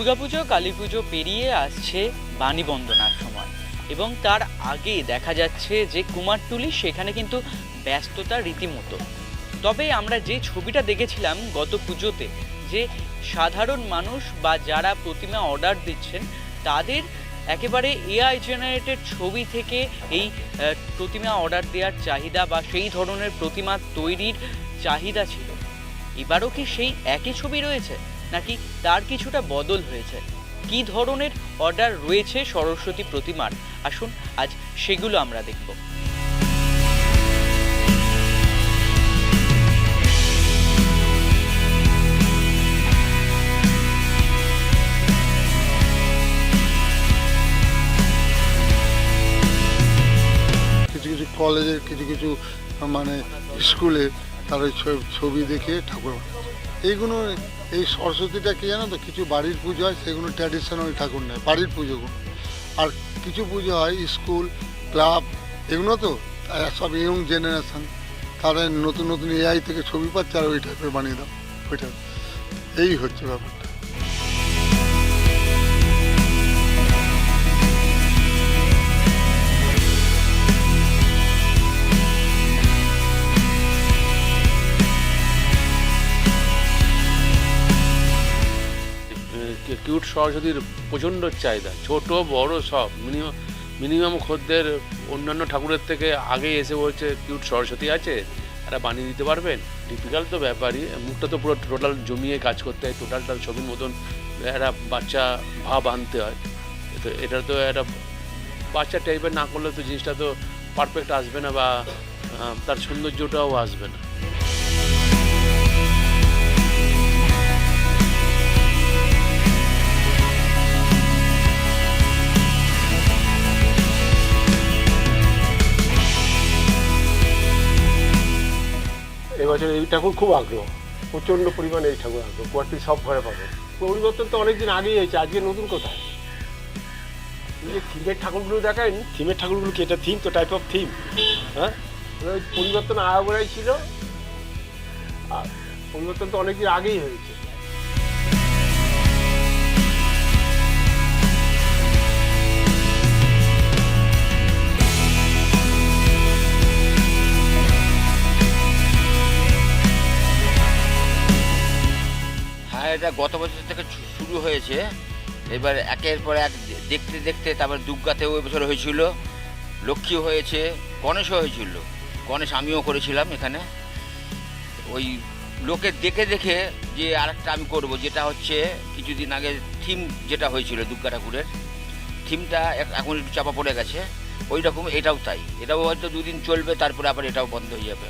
দুর্গাপুজো কালীপুজো পেরিয়ে আসছে বাণীবন্দনার সময় এবং তার আগে দেখা যাচ্ছে যে কুমারটুলি সেখানে কিন্তু ব্যস্ততা রীতিমতো। তবে আমরা যে ছবিটা দেখেছিলাম গত পুজোতে, যে সাধারণ মানুষ বা যারা প্রতিমা অর্ডার দিচ্ছেন তাদের একেবারে এআই জেনারেটেড ছবি থেকে এই প্রতিমা অর্ডার দেওয়ার চাহিদা বা সেই ধরনের প্রতিমা তৈরির চাহিদা ছিল, এবারও কি সেই একই ছবি রয়েছে নাকি তার কিছুটা বদল হয়েছে? কি ধরনের অর্ডার রয়েছে সরস্বতী প্রতিমার, আসুন আজ সেগুলো আমরা দেখব। কিছু কিছু কলেজের কিছু মানে স্কুলে তার ওই ছবি দেখিয়ে ঠাকুর এইগুলো, এই সরস্বতীটা কি জানো তো, কিছু বাড়ির পুজো হয় সেগুলো ট্র্যাডিশনাল ঠাকুর নেয়, বাড়ির পুজোগুলো। আর কিছু পুজো হয় স্কুল ক্লাব, এগুলো তো সব ইয়ং জেনারেশান, তারা নতুন নতুন এআই থেকে ছবি পাচ্ছে আর ওই টাইপের বানিয়ে দাও, ওইটা এই হচ্ছে ব্যাপারটা। কিউট সরস্বতীর প্রচণ্ড চাহিদা, ছোট বড় সব মিনিমাম খদ্দের অন্যান্য ঠাকুরের থেকে আগে এসে বলছে কিউট সরস্বতী আছে, এরা বানিয়ে দিতে পারবেন। টিপিক্যাল তো ব্যাপারই, মুখটা তো পুরো টোটাল জমিয়ে কাজ করতে হয়, টোটালটা ছবির মতন একটা বাচ্চা ভাব আনতে হয়। তো এটা তো একটা বাচ্চা টাইপের না করলে তো জিনিসটা তো পারফেক্ট আসবে না বা তার সৌন্দর্যটাও আসবে না। এবছর এই ঠাকুর খুব আগ্রহ, প্রচণ্ড পরিমাণে এই ঠাকুর আগ্রহ, কোয়ার্টি সব ঘরে পাবে। পরিবর্তন তো অনেকদিন আগেই হয়েছে, আজকে নতুন কোথায়? যে থিমের ঠাকুরগুলো দেখায়, থিমের ঠাকুরগুলো কি এটা থিম তো, টাইপ অফ থিম, হ্যাঁ পরিবর্তন আগাগোড়াই ছিল, আর পরিবর্তন তো অনেকদিন আগেই হয়েছে। এটা গত বছর থেকে শুরু হয়েছে, এবার একের পর এক দেখতে দেখতে তারপর দুর্গাতেও এবছর হয়েছিল, লক্ষ্মী হয়েছে, গণেশও হয়েছিল। গণেশ আমিও করেছিলাম এখানে। ওই লোকে দেখে দেখে যে আরেকটা আমি করব, যেটা হচ্ছে কিছুদিন আগে থিম যেটা হয়েছিল দুর্গা ঠাকুরের থিমটা এখন একটু চাপা পড়ে গেছে, ওই রকম এটাও তাই। এটাও হয়তো দুদিন চলবে, তারপরে আবার এটাও বন্ধ হয়ে যাবে।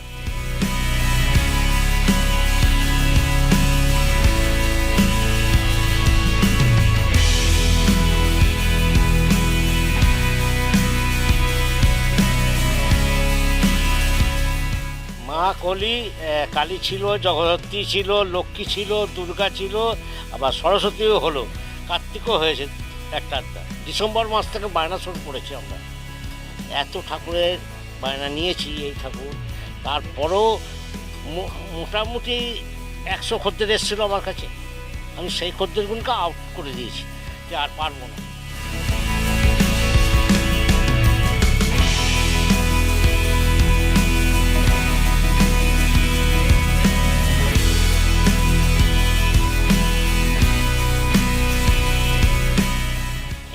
মা কালী ছিল, জগদ্ধাত্রী ছিল, লক্ষ্মী ছিল, দুর্গা ছিল, আবার সরস্বতীও হলো, কার্তিকও হয়েছে একটা। ডিসেম্বর মাস থেকে বায়না শুরু করেছি আমরা, এত ঠাকুরের বায়না নিয়েছি এই ঠাকুর। তারপরেও মোটামুটি 100 খদ্দের এসেছিলো আমার কাছে, আমি সেই খদ্দেরগুলোকে আউট করে দিয়েছি যে আর পারবো না।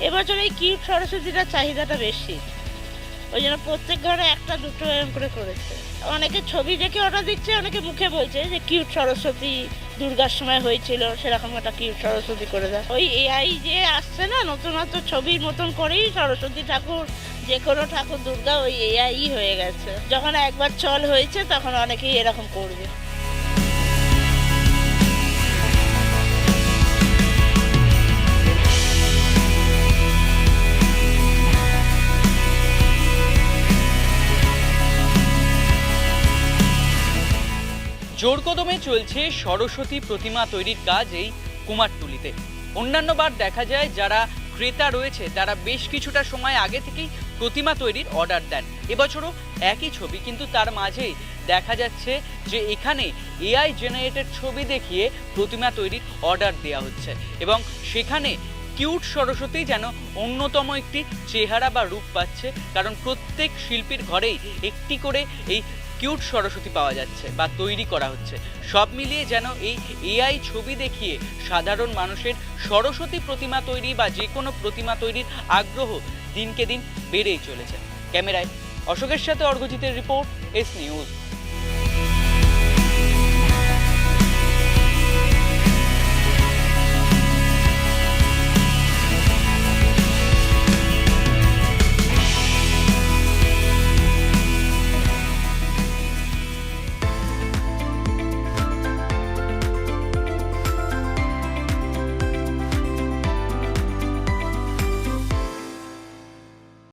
এবছর এই কিউট সরস্বতীটার চাহিদাটা বেশি, ওই জন্য প্রত্যেক ঘরে একটা দুটো এরকম করে করেছে। অনেকে ছবি দেখে অর্ডার দিচ্ছে, অনেকে মুখে বলছে যে কিউট সরস্বতী দুর্গার সময় হয়েছিল, সেরকম একটা কিউট সরস্বতী করে দেয়। ওই এআই যে আসছে না, নতুনত্ব ছবির মতন করেই সরস্বতী ঠাকুর, যে কোনো ঠাকুর দুর্গা ওই এআই হয়ে গেছে। যখন একবার চল হয়েছে তখন অনেকেই এরকম করবে। জোর কদমে চলছে সরস্বতী প্রতিমা তৈরির কাজ এই কুমারটুলিতে। অন্যান্যবার দেখা যায় যারা ক্রেতা রয়েছে তারা বেশ কিছুটা সময় আগে থেকেই প্রতিমা তৈরির অর্ডার দেন। এবছরও একই ছবি, কিন্তু তার মাঝেই দেখা যাচ্ছে যে এখানে এআই জেনারেটেড ছবি দেখিয়ে প্রতিমা তৈরির অর্ডার দেওয়া হচ্ছে এবং সেখানে কিউট সরস্বতী যেন অন্যতম একটি চেহারা বা রূপ পাচ্ছে, কারণ প্রত্যেক শিল্পীর ঘরেই একটি করে এই কিউট সরস্বতী পাওয়া যাচ্ছে বা তৈরি করা হচ্ছে। সব মিলিয়ে যেন এই এআই ছবি দেখিয়ে সাধারণ মানুষের সরস্বতী প্রতিমা তৈরি বা যে কোনো প্রতিমা তৈরির আগ্রহ দিনকে দিন বেড়েই চলেছে। ক্যামেরায় অশোকের সাথে অর্ঘজিতের রিপোর্ট, এস নিউজ।